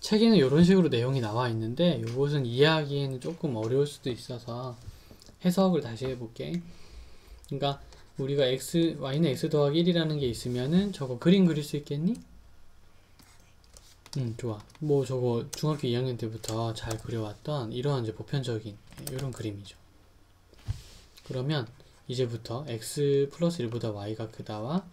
책에는 이런 식으로 내용이 나와 있는데 이것은 이해하기에는 조금 어려울 수도 있어서 해석을 다시 해볼게. 그러니까 우리가 y는 x 더하기 1이라는 게 있으면은 저거 그림 그릴 수 있겠니? 좋아. 뭐 저거 중학교 2학년 때부터 잘 그려왔던 이러한 이제 보편적인 이런 그림이죠. 그러면 이제부터 x 플러스 1보다 y가 크다와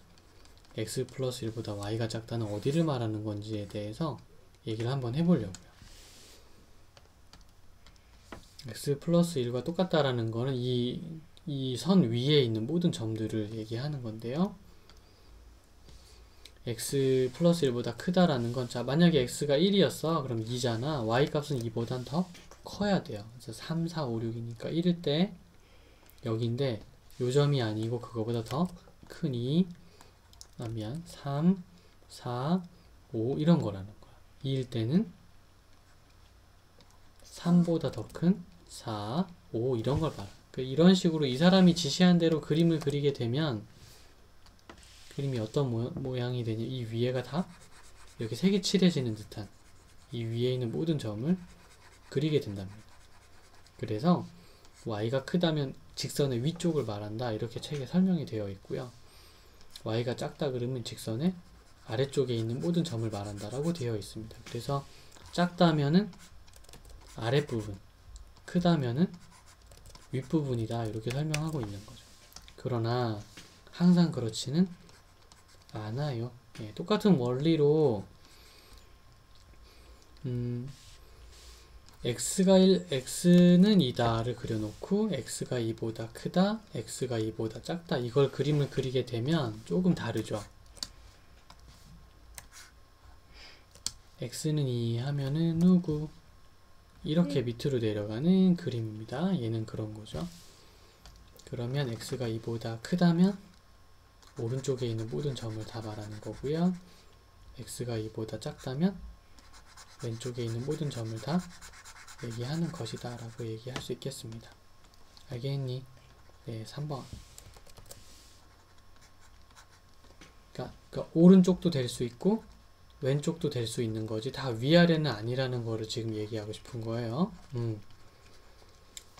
x 플러스 1보다 y가 작다는 어디를 말하는 건지에 대해서 얘기를 한번 해보려고요. x 플러스 1과 똑같다라는 거는 이 선 위에 있는 모든 점들을 얘기하는 건데요. x 플러스 1보다 크다라는 건, 자, 만약에 x가 1이었어. 그럼 2잖아. y 값은 2보단 더 커야 돼요. 그래서 3, 4, 5, 6이니까 1일 때 여기인데 요 점이 아니고 그거보다 더 큰 2, 3, 4, 5 이런 거라는 거야. 2일 때는 3보다 더 큰 4, 5 이런 걸 말해. 이런 식으로 이 사람이 지시한 대로 그림을 그리게 되면 그림이 어떤 모양이 되냐, 이 위에가 다 이렇게 색이 칠해지는 듯한 이 위에 있는 모든 점을 그리게 된답니다. 그래서 y가 크다면 직선의 위쪽을 말한다 이렇게 책에 설명이 되어 있고요. y가 작다 그러면 직선의 아래쪽에 있는 모든 점을 말한다 라고 되어 있습니다. 그래서 작다면은 아랫부분, 크다면은 윗부분이다 이렇게 설명하고 있는 거죠. 그러나 항상 그렇지는 않아요. 예, 똑같은 원리로 x는 2다를 그려놓고 x가 2보다 크다, x가 2보다 작다 이걸 그림을 그리게 되면 조금 다르죠. x는 2 하면은 누구? 이렇게 밑으로 내려가는 그림입니다. 얘는 그런 거죠. 그러면 x가 2보다 크다면 오른쪽에 있는 모든 점을 다 말하는 거고요. x가 2보다 작다면 왼쪽에 있는 모든 점을 다 얘기하는 것이다 라고 얘기할 수 있겠습니다. 알겠니? 네, 3번. 그러니까 오른쪽도 될 수 있고 왼쪽도 될 수 있는 거지 다 위아래는 아니라는 거를 지금 얘기하고 싶은 거예요.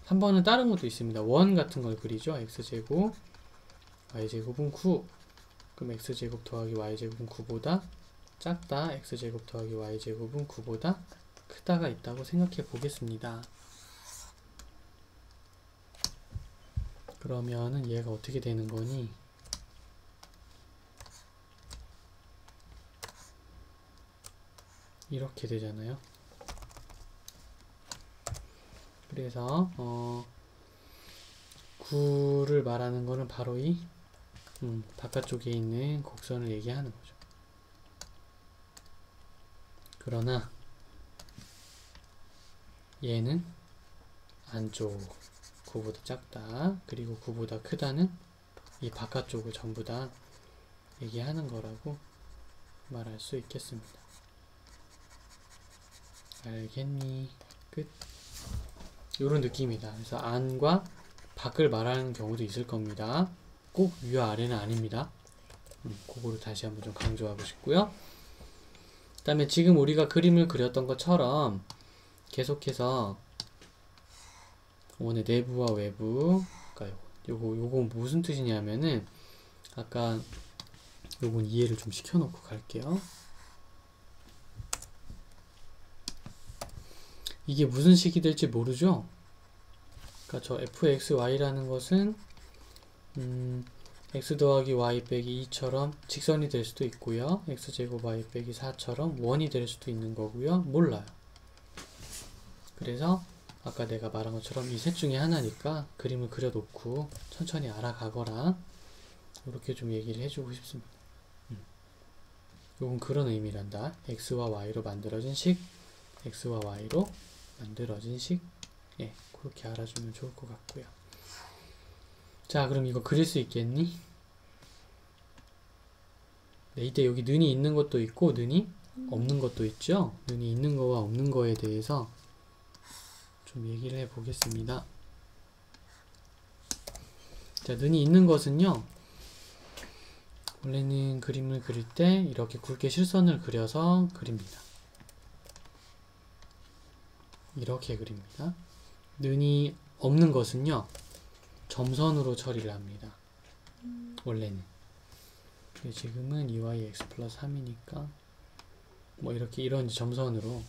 3번은 다른 것도 있습니다. 원 같은 걸 그리죠. x제곱 y제곱은 9. 그럼 x제곱 더하기 y제곱은 9보다 작다. x제곱 더하기 y제곱은 9보다 크다가 있다고 생각해 보겠습니다. 그러면은 얘가 어떻게 되는 거니? 이렇게 되잖아요. 그래서 9를 말하는 거는 바로 이 바깥쪽에 있는 곡선을 얘기하는 거죠. 그러나 얘는 안쪽 9보다 작다 그리고 9보다 크다는 이 바깥쪽을 전부 다 얘기하는 거라고 말할 수 있겠습니다. 알겠니? 끝. 요런 느낌이다. 그래서 안과 밖을 말하는 경우도 있을 겁니다. 꼭 위와 아래는 아닙니다. 그거를 다시 한번 좀 강조하고 싶고요. 그 다음에 지금 우리가 그림을 그렸던 것처럼 계속해서 원의 내부와 외부, 그러니까 요거 무슨 뜻이냐면은 아까 요건 이해를 좀 시켜놓고 갈게요. 이게 무슨 식이 될지 모르죠? 그러니까 저 fxy라는 것은 x 더하기 y 빼기 2처럼 직선이 될 수도 있고요. x제곱 y 빼기 4처럼 원이 될 수도 있는 거고요. 몰라요. 그래서 아까 내가 말한 것처럼 이 셋 중에 하나니까 그림을 그려놓고 천천히 알아가거라 이렇게 좀 얘기를 해주고 싶습니다. 이건 그런 의미란다. x와 y로 만들어진 식, x와 y로 만들어진 식. 예, 그렇게 알아주면 좋을 것 같고요. 자, 그럼 이거 그릴 수 있겠니? 네, 이때 여기 는이 있는 것도 있고 는이 없는 것도 있죠? 는이 있는 거와 없는 거에 대해서 좀 얘기를 해 보겠습니다. 자, 는이 있는 것은요, 원래는 그림을 그릴 때 이렇게 굵게 실선을 그려서 그립니다. 이렇게 그립니다. 는이 없는 것은요, 점선으로 처리를 합니다. 원래는. 지금은 2y x 플러스 3이니까 뭐 이렇게 이런 점선으로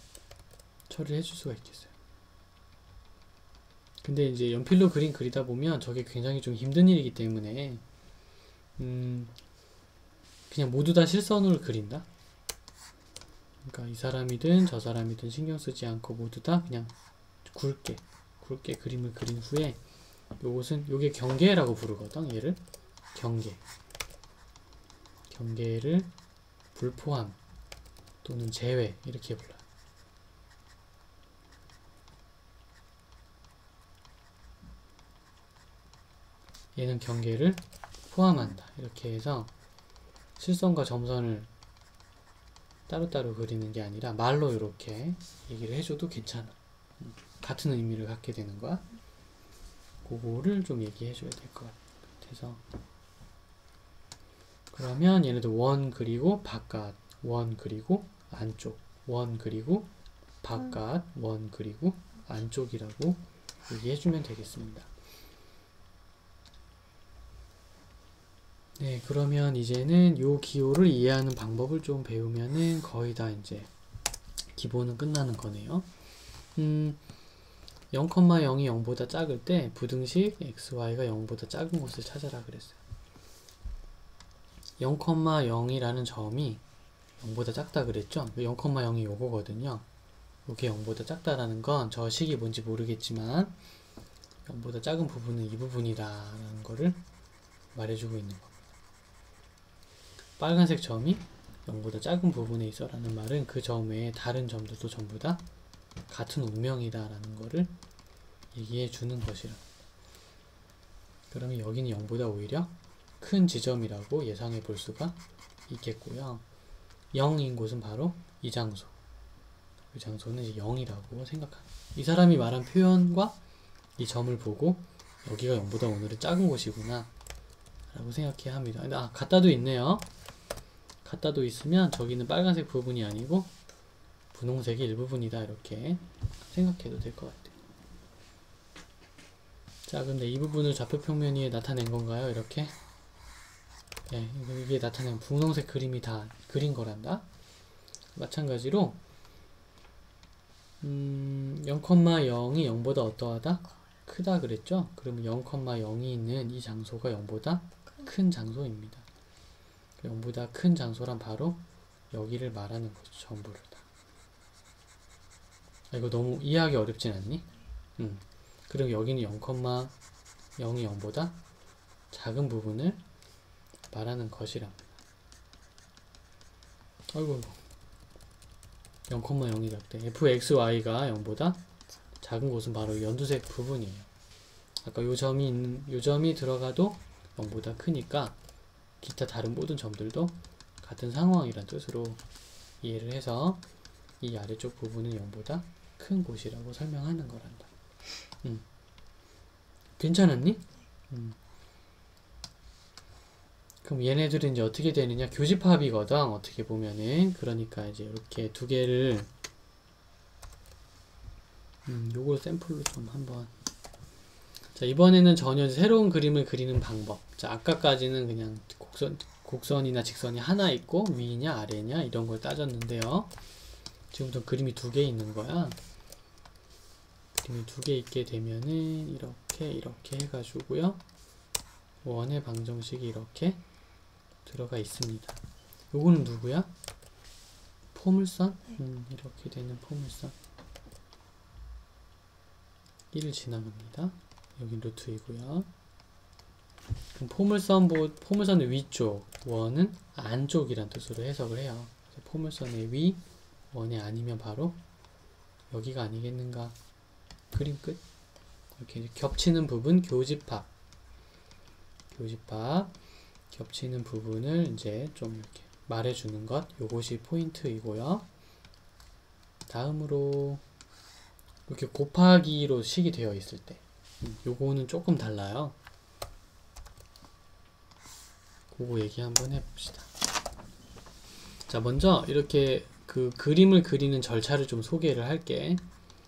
처리를 해줄 수가 있겠어요. 근데 이제 연필로 그림 그리다 보면 저게 굉장히 좀 힘든 일이기 때문에 그냥 모두 다 실선으로 그린다. 그러니까 이 사람이든 저 사람이든 신경 쓰지 않고 모두 다 그냥 굵게 그림을 그린 후에 요게 경계라고 부르거든. 얘를 경계를 불포함 또는 제외 이렇게 불러요. 얘는 경계를 포함한다. 이렇게 해서 실선과 점선을 따로따로 그리는 게 아니라 말로 이렇게 얘기를 해줘도 괜찮아. 같은 의미를 갖게 되는 거야. 그거를 좀 얘기해줘야 될 것 같아서. 그러면 얘네들 원 그리고 바깥, 원 그리고 안쪽, 원 그리고 바깥, 원 그리고 안쪽이라고 얘기해주면 되겠습니다. 네, 그러면 이제는 요 기호를 이해하는 방법을 좀 배우면은 거의 다 이제 기본은 끝나는 거네요. 0,0이 0보다 작을 때 부등식 xy가 0보다 작은 곳을 찾아라 그랬어요. 0,0이라는 점이 0보다 작다 그랬죠? 0,0이 요거거든요. 요게 0보다 작다라는 건 저 식이 뭔지 모르겠지만 0보다 작은 부분은 이 부분이다라는 거를 말해주고 있는 겁니다. 빨간색 점이 0보다 작은 부분에 있어 라는 말은 그 점 외에 다른 점들도 전부 다 같은 운명이다 라는 거를 얘기해 주는 것이라. 그러면 여기는 0보다 오히려 큰 지점이라고 예상해 볼 수가 있겠고요. 0인 곳은 바로 이 장소. 이 장소는 이제 0이라고 생각합니다. 이 사람이 말한 표현과 이 점을 보고 여기가 0보다 오늘은 작은 곳이구나 라고 생각해야 합니다. 아, 갖다도 있네요. 갖다도 있으면 저기는 빨간색 부분이 아니고 분홍색의 일부분이다 이렇게 생각해도 될 것 같아요. 자, 근데 이 부분을 좌표평면 위에 나타낸 건가요? 이렇게? 네, 이게 나타낸 분홍색 그림이 다 그린 거란다. 마찬가지로 0,0이 0보다 어떠하다? 크다 그랬죠? 그러면 0,0이 있는 이 장소가 0보다 큰 장소입니다. 0보다 큰 장소란 바로 여기를 말하는 거죠. 전부를 다. 아, 이거 너무 이해하기 어렵진 않니? 그럼 여기는 0,0이 0보다 작은 부분을 말하는 것이랍니다. 아이고 0,0이 작대. fxy가 0보다 작은 곳은 바로 연두색 부분이에요. 아까 요 점이 들어가도 0보다 크니까 기타 다른 모든 점들도 같은 상황이란 뜻으로 이해를 해서 이 아래쪽 부분은 0보다 큰 곳이라고 설명하는 거란다. 괜찮았니? 그럼 얘네들은 이제 어떻게 되느냐? 교집합이거든. 어떻게 보면은. 그러니까 이제 이렇게 두 개를 요걸 샘플로 좀 한번. 자, 이번에는 전혀 새로운 그림을 그리는 방법. 자, 아까까지는 그냥 곡선이나 직선이 하나 있고 위냐 아래냐 이런 걸 따졌는데요. 지금부터 그림이 두 개 있는 거야. 그림이 두 개 있게 되면은 이렇게 해가지고요. 원의 방정식이 이렇게 들어가 있습니다. 요거는 누구야? 포물선? 이렇게 되는 포물선. 1을 지나갑니다. 여기 루트이고요. 그럼 포물선의 위쪽, 원은 안쪽이란 뜻으로 해석을 해요. 그래서 포물선의 위, 원의 아니면 바로 여기가 아니겠는가. 그림 끝. 이렇게 겹치는 부분, 교집합. 겹치는 부분을 이제 좀 이렇게 말해주는 것. 요것이 포인트이고요. 다음으로 이렇게 곱하기로 식이 되어 있을 때 요거는 조금 달라요. 그거 얘기 한번 해봅시다. 자, 먼저 이렇게 그 그림을 그리는 절차를 좀 소개를 할게.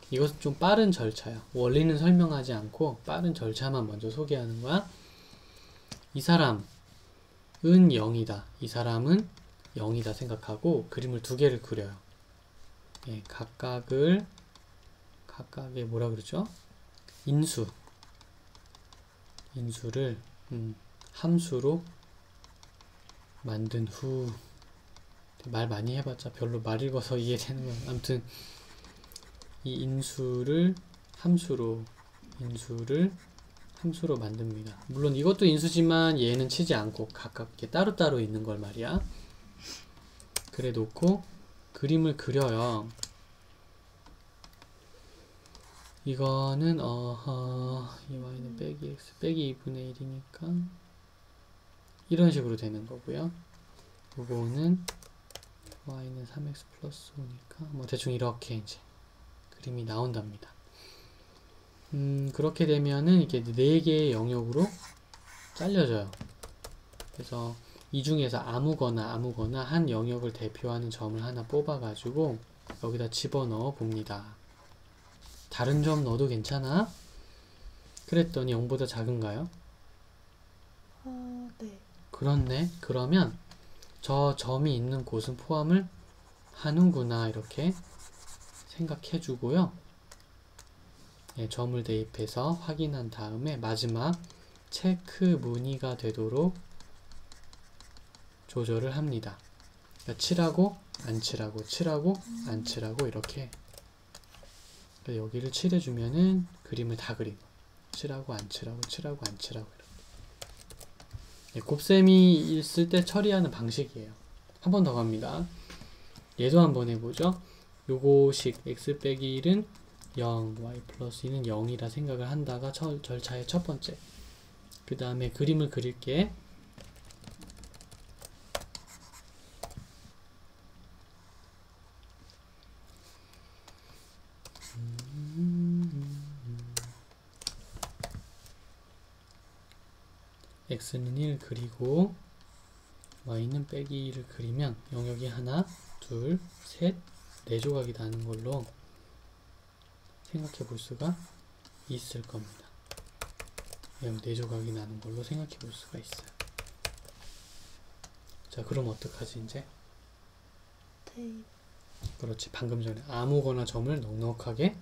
이것은 좀 빠른 절차야. 원리는 설명하지 않고 빠른 절차만 먼저 소개하는 거야. 이 사람은 0이다. 이 사람은 0이다 생각하고 그림을 두 개를 그려요. 예, 각각의 뭐라 그러죠? 인수를 함수로 만든 후, 말 많이 해봤자 별로 말 읽어서 이해되는 건, 아무튼 이 인수를 함수로 만듭니다. 물론 이것도 인수지만 얘는 치지 않고 각각 이렇게 따로따로 있는 걸 말이야. 그래 놓고 그림을 그려요. 이거는 이 y는 빼기 x 빼기 2분의 1이니까 이런 식으로 되는 거고요. 이거는 y는 3x 플러스 5니까 뭐 대충 이렇게 이제 그림이 나온답니다. 그렇게 되면은 이게 4개의 영역으로 잘려져요. 그래서 이 중에서 아무거나 한 영역을 대표하는 점을 하나 뽑아가지고 여기다 집어넣어 봅니다. 다른 점 넣어도 괜찮아? 그랬더니 0보다 작은가요? 네. 그렇네. 그러면 저 점이 있는 곳은 포함을 하는구나 이렇게 생각해 주고요. 네, 점을 대입해서 확인한 다음에 마지막 체크 무늬가 되도록 조절을 합니다. 그러니까 칠하고 안 칠하고 칠하고 안 칠하고 이렇게 여기를 칠해주면은 그림을 다 그리고 칠하고 안 칠하고 칠하고 안 칠하고 이렇게. 네, 곱셈이 있을 때 처리하는 방식이에요. 한 번 더 갑니다. 얘도 한번 해보죠. 요거식 x 빼기 1은 0, y 플러스 2는 0이라 생각을 한다가 절차의 첫 번째. 그 다음에 그림을 그릴게. x는 1 그리고 y는 빼기 2를 그리면 영역이 하나, 둘, 셋, 4조각이 나는 걸로 생각해 볼 수가 있을 겁니다. 4조각이 나는 걸로 생각해 볼 수가 있어요. 자, 그럼 어떡하지 이제? 대입. 그렇지. 방금 전에 아무거나 점을 넉넉하게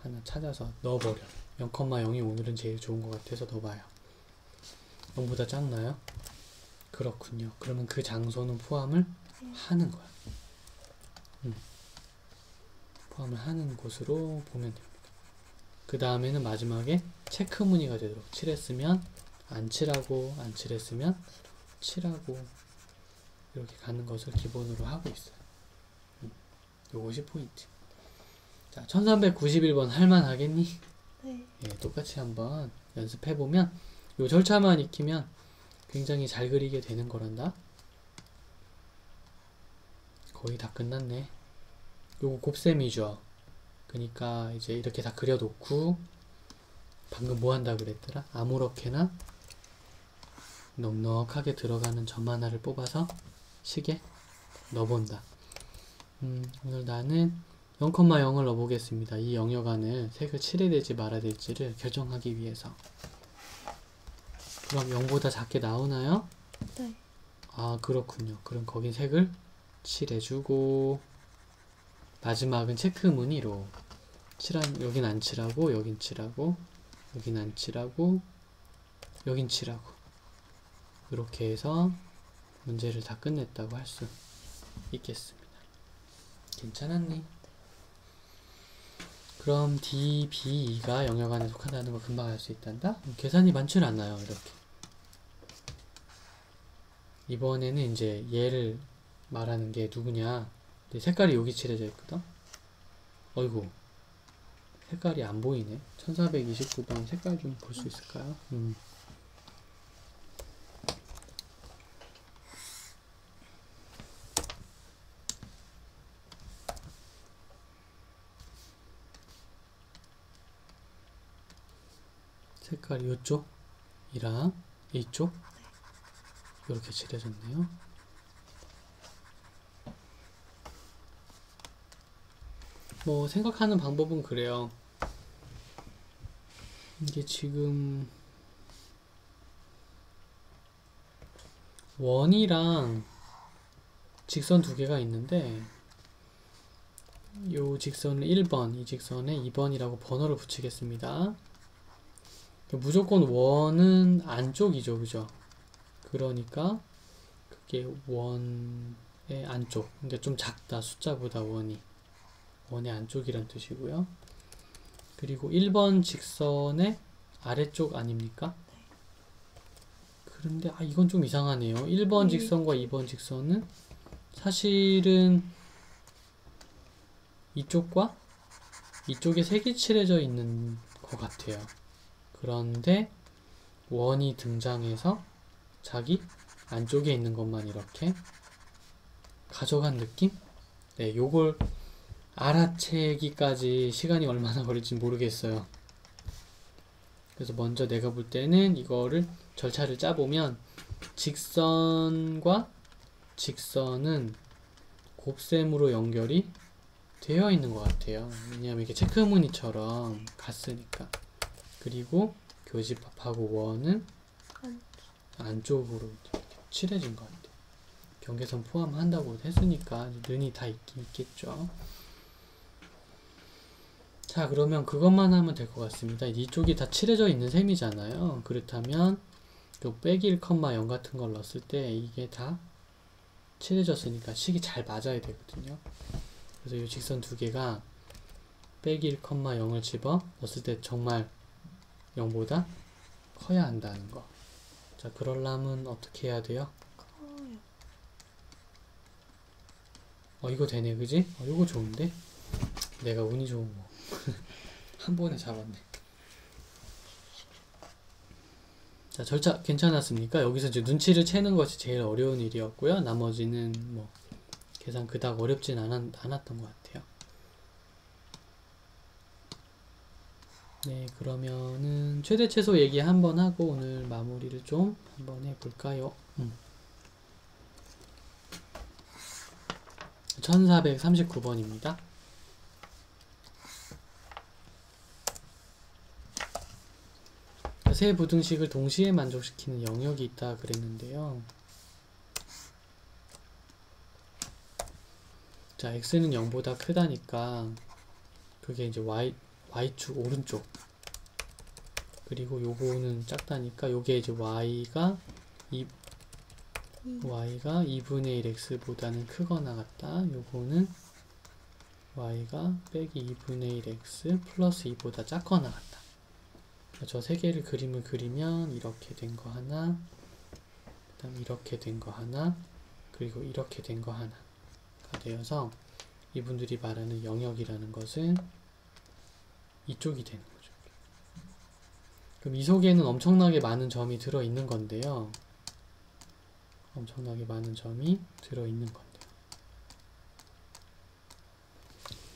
하나 찾아서 넣어버려. 0,0이 오늘은 제일 좋은 것 같아서 넣어봐요. 0보다 작나요? 그렇군요. 그러면 그 장소는 포함을 하는 거야. 포함을 하는 곳으로 보면 됩니다. 그 다음에는 마지막에 체크 무늬가 되도록 칠했으면 안 칠하고 안 칠했으면 칠하고 이렇게 가는 것을 기본으로 하고 있어요. 요것이 포인트. 자, 1391번 할만하겠니? 네. 예, 똑같이 한번 연습해보면 요 절차만 익히면 굉장히 잘 그리게 되는 거란다. 거의 다 끝났네. 요거 곱셈이죠. 그러니까 이제 이렇게 다 그려놓고 방금 뭐 한다 그랬더라? 아무렇게나 넉넉하게 들어가는 점 하나를 뽑아서 식에 넣어본다. 오늘 나는 0,0을 넣어보겠습니다. 이 영역 안을 색을 칠해야 될지 말아야 될지를 결정하기 위해서. 그럼 0보다 작게 나오나요? 네. 아, 그렇군요. 그럼 거긴 색을 칠해주고 마지막은 체크 무늬로 여긴 안 칠하고 여긴 칠하고 여긴 안 칠하고 여긴 칠하고 이렇게 해서 문제를 다 끝냈다고 할 수 있겠습니다. 괜찮았니? 그럼 D, B가 영역 안에 속한다는 걸 금방 알 수 있단다? 계산이 많지는 않아요. 이렇게 이번에는 이제 얘를 말하는 게 누구냐. 색깔이 여기 칠해져 있거든. 어이구, 색깔이 안 보이네. 1429번 색깔 좀 볼 수 있을까요? 색깔이 이쪽이랑 이쪽 이렇게 칠해졌네요. 뭐 생각하는 방법은 그래요. 이게 지금 원이랑 직선 두 개가 있는데 요 직선을 1번, 이 직선에 2번이라고 번호를 붙이겠습니다. 무조건 원은 안쪽이죠, 그죠? 그러니까 그게 원의 안쪽, 그러니까 좀 작다, 숫자보다 원의 안쪽이란 뜻이고요. 그리고 1번 직선의 아래쪽 아닙니까? 그런데 이건 좀 이상하네요. 1번 직선과 2번 직선은 사실은 이쪽과 이쪽에 색이 칠해져 있는 것 같아요. 그런데 원이 등장해서 자기 안쪽에 있는 것만 이렇게 가져간 느낌? 네, 요걸 알아채기까지 시간이 얼마나 걸릴지 모르겠어요. 그래서 먼저 내가 볼 때는 이거를 절차를 짜보면 직선과 직선은 곱셈으로 연결이 되어 있는 것 같아요. 왜냐하면 이게 체크무늬처럼 갔으니까. 그리고 교집합하고 원은 안쪽으로 이렇게 칠해진 것 같아요. 경계선 포함한다고 했으니까 는이 다 있긴 있겠죠. 자, 그러면 그것만 하면 될 것 같습니다. 이쪽이 다 칠해져 있는 셈이잖아요. 그렇다면 요 빼기 1,0 같은 걸 넣었을 때 이게 다 칠해졌으니까 식이 잘 맞아야 되거든요. 그래서 이 직선 두 개가 빼기 1,0을 집어 넣었을 때 정말 0보다 커야 한다는 거. 자, 그러려면 어떻게 해야 돼요? 커요. 이거 되네, 그지? 이거 좋은데? 내가 운이 좋은 거. 한 번에 잡았네. 자, 절차 괜찮았습니까? 여기서 이제 눈치를 채는 것이 제일 어려운 일이었고요. 나머지는 뭐 계산 그닥 어렵진 않았던 것 같아요. 네, 그러면은 최대 최소 얘기 한번 하고 오늘 마무리를 좀 한번 해볼까요? 1439번입니다. 세 부등식을 동시에 만족시키는 영역이 있다 그랬는데요. 자, x는 0보다 크다니까 그게 이제 y축 오른쪽, 그리고 요거는 작다니까 요게 이제 y가 2분의 1 x보다는 크거나 같다. 요거는 y가 빼기 2분의 1 x 플러스 2보다 작거나 같다. 저 세 개를 그림을 그리면 이렇게 된 거 하나, 그 다음 이렇게 된 거 하나, 그리고 이렇게 된 거 하나가 되어서 이분들이 말하는 영역이라는 것은 이쪽이 되는 거죠. 그럼 이 속에는 엄청나게 많은 점이 들어있는 건데요. 엄청나게 많은 점이 들어있는 건데요.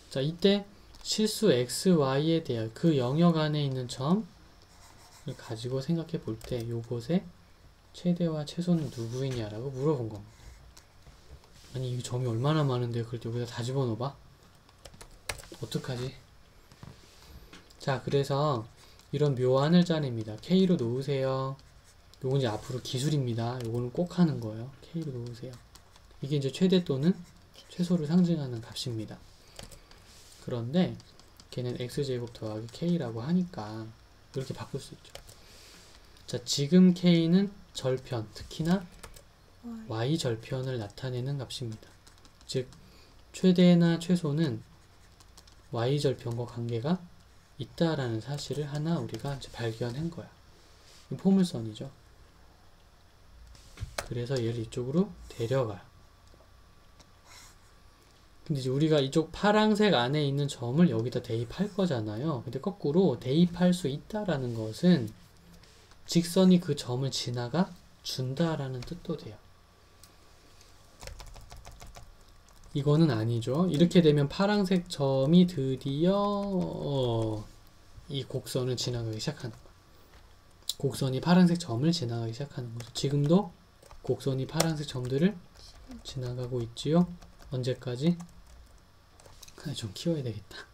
자, 이때 실수 x, y에 대한 그 영역 안에 있는 점을 가지고 생각해 볼 때 요것의 최대와 최소는 누구이냐라고 물어본 겁니다. 아니, 이 점이 얼마나 많은데 그걸 여기다 다 집어넣어봐? 어떡하지? 자, 그래서 이런 묘안을 짜냅니다. K로 놓으세요. 요건 이제 앞으로 기술입니다. 요거는 꼭 하는 거예요. K로 놓으세요. 이게 이제 최대 또는 최소를 상징하는 값입니다. 그런데 걔는 x제곱 더하기 k라고 하니까 이렇게 바꿀 수 있죠. 자, 지금 k는 절편, 특히나 y절편을 나타내는 값입니다. 즉, 최대나 최소는 y절편과 관계가 있다라는 사실을 하나 우리가 이제 발견한 거야. 포물선이죠. 그래서 얘를 이쪽으로 데려가요. 근데 이제 우리가 이쪽 파란색 안에 있는 점을 여기다 대입할 거잖아요. 근데 거꾸로 대입할 수 있다라는 것은 직선이 그 점을 지나가 준다라는 뜻도 돼요. 이거는 아니죠. 이렇게 되면 파란색 점이 드디어 이 곡선을 지나가기 시작하는 거예요. 곡선이 파란색 점을 지나가기 시작하는 거죠. 지금도 곡선이 파란색 점들을 지나가고 있지요. 언제까지? 좀 키워야 되겠다.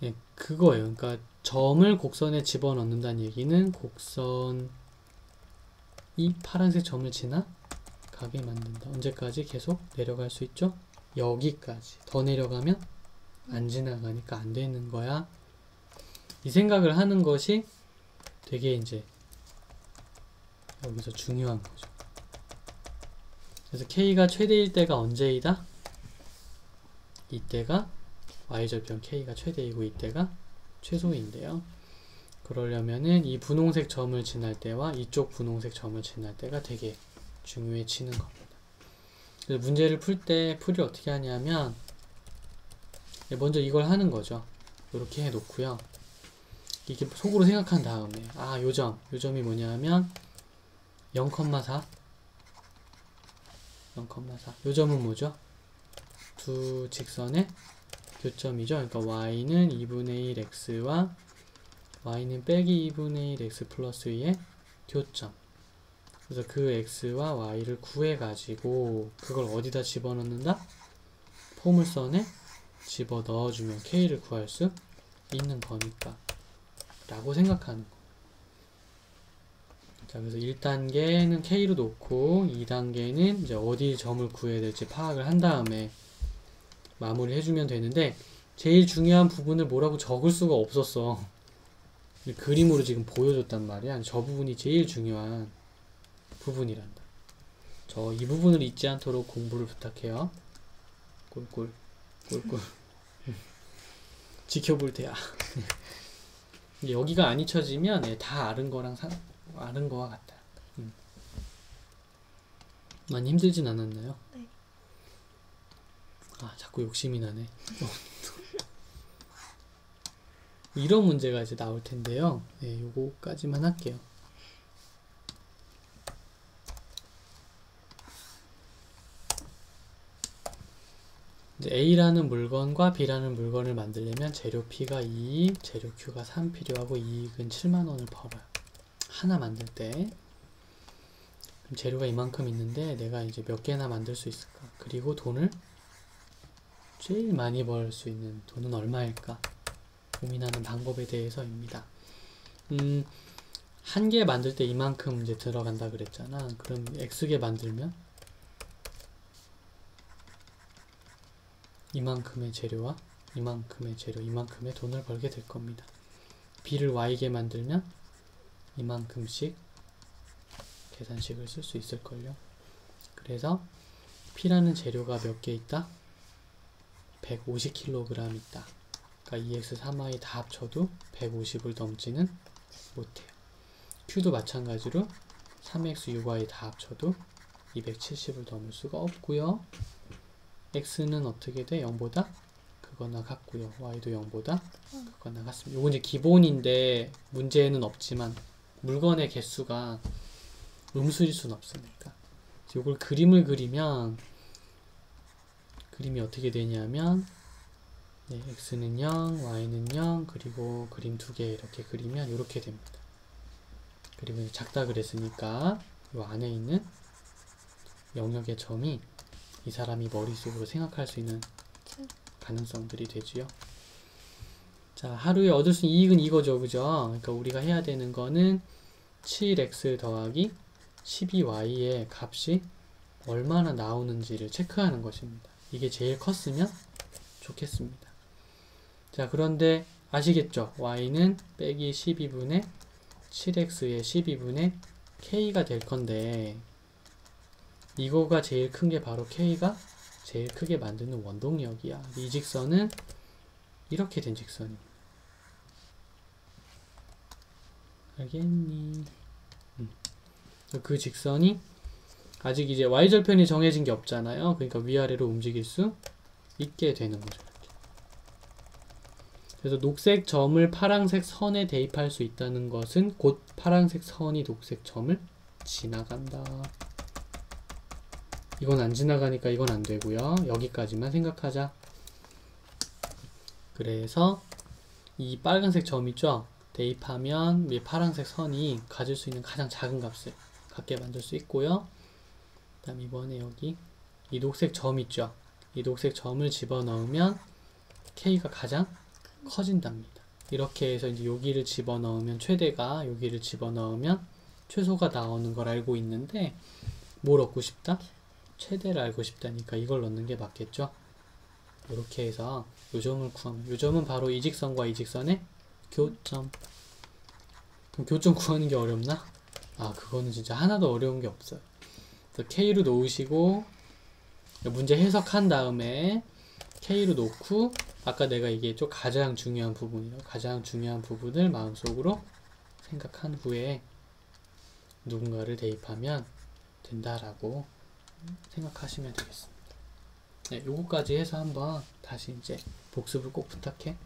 예, 그거예요. 그러니까 점을 곡선에 집어넣는다는 얘기는 곡선이 파란색 점을 지나가게 만든다. 언제까지 계속 내려갈 수 있죠? 여기까지. 더 내려가면 안 지나가니까 안 되는 거야. 이 생각을 하는 것이 되게 이제 여기서 중요한 거죠. 그래서 K가 최대일 때가 언제이다? 이때가 y절편 K가 최대이고 이때가 최소인데요. 그러려면은 이 분홍색 점을 지날 때와 이쪽 분홍색 점을 지날 때가 되게 중요해지는 겁니다. 그래서 문제를 풀 때 풀이를 어떻게 하냐면 먼저 이걸 하는 거죠. 이렇게 해 놓고요. 이게 속으로 생각한 다음에 요점이 뭐냐면 0,4 요점은 뭐죠? 두 직선의 교점이죠. 그러니까 y는 2분의 1 x와 y는 빼기 2분의 1 x 플러스 2의 교점. 그래서 그 x와 y를 구해가지고 그걸 어디다 집어넣는다? 포물선에 집어넣어주면 k를 구할 수 있는 거니까 라고 생각하는 거. 자, 그래서 1단계는 k로 놓고 2단계는 이제 어디 점을 구해야 될지 파악을 한 다음에 마무리 해주면 되는데 제일 중요한 부분을 뭐라고 적을 수가 없었어. 그림으로 지금 보여줬단 말이야. 저 부분이 제일 중요한 부분이란다. 이 부분을 잊지 않도록 공부를 부탁해요. 꿀꿀 지켜볼 테야. 여기가 안 잊혀지면 다 아는 거와 같다. 많이 힘들진 않았나요? 네. 자꾸 욕심이 나네. 이런 문제가 이제 나올 텐데요. 네, 요거까지만 할게요. 이제 A라는 물건과 B라는 물건을 만들려면 재료 P가 2, 재료 Q가 3 필요하고 이익은 7만원을 벌어요. 하나 만들 때. 그럼 재료가 이만큼 있는데 내가 이제 몇 개나 만들 수 있을까? 그리고 돈을 제일 많이 벌 수 있는 돈은 얼마일까? 고민하는 방법에 대해서입니다. 한 개 만들 때 이만큼 이제 들어간다 그랬잖아. 그럼 X개 만들면 이만큼의 재료와 이만큼의 재료, 이만큼의 돈을 벌게 될 겁니다. B를 Y개 만들면 이만큼씩 계산식을 쓸 수 있을걸요. 그래서 P라는 재료가 몇 개 있다? 150kg 있다. 그러니까 2x, 3y 다 합쳐도 150을 넘지는 못해요. Q도 마찬가지로 3x, 6y 다 합쳐도 270을 넘을 수가 없고요. x는 어떻게 돼? 0보다 그거나 같고요. y도 0보다 그거나 같습니다. 요건 이제 기본인데 문제에는 없지만 물건의 개수가 음수일 순 없으니까 요걸 그림을 그리면 그림이 어떻게 되냐면 x는 0, y는 0, 그리고 그림 두 개 이렇게 그리면 이렇게 됩니다. 그리고 이제 작다 그랬으니까 요 안에 있는 영역의 점이 이 사람이 머릿속으로 생각할 수 있는 가능성들이 되지요. 자, 하루에 얻을 수 있는 이익은 이거죠. 그죠? 그러니까 우리가 해야 되는 거는 7x 더하기 12y의 값이 얼마나 나오는지를 체크하는 것입니다. 이게 제일 컸으면 좋겠습니다. 자, 그런데 아시겠죠? y는 빼기 12분의 7x의 12분의 k가 될 건데 이거가 제일 큰 게 바로 k가 제일 크게 만드는 원동력이야. 이 직선은 이렇게 된 직선입니다. 알겠니? 그 직선이 아직 이제 y절편이 정해진 게 없잖아요. 그러니까 위아래로 움직일 수 있게 되는 거죠. 이렇게. 그래서 녹색 점을 파란색 선에 대입할 수 있다는 것은 곧 파란색 선이 녹색 점을 지나간다. 이건 안 지나가니까 이건 안 되고요. 여기까지만 생각하자. 그래서 이 빨간색 점 있죠? 대입하면 이 파란색 선이 가질 수 있는 가장 작은 값을 갖게 만들 수 있고요. 그다음 이번에 여기 이 녹색 점 있죠? 이 녹색 점을 집어넣으면 K가 가장 커진답니다. 이렇게 해서 이제 여기를 집어넣으면 최대가, 여기를 집어넣으면 최소가 나오는 걸 알고 있는데 뭘 얻고 싶다? 최대를 알고 싶다니까 이걸 넣는 게 맞겠죠? 이렇게 해서 요 점을 구하면, 요 점은 바로 이 직선과 이 직선의 교점. 그럼 교점 구하는 게 어렵나? 아, 그거는 진짜 하나도 어려운 게 없어요. 그래서 K로 놓으시고 문제 해석한 다음에 K로 놓고, 아까 내가 이게 좀 가장 중요한 부분이라고, 가장 중요한 부분을 마음속으로 생각한 후에 누군가를 대입하면 된다라고 생각하시면 되겠습니다. 네, 요거까지 해서 한번 다시 이제 복습을 꼭 부탁해.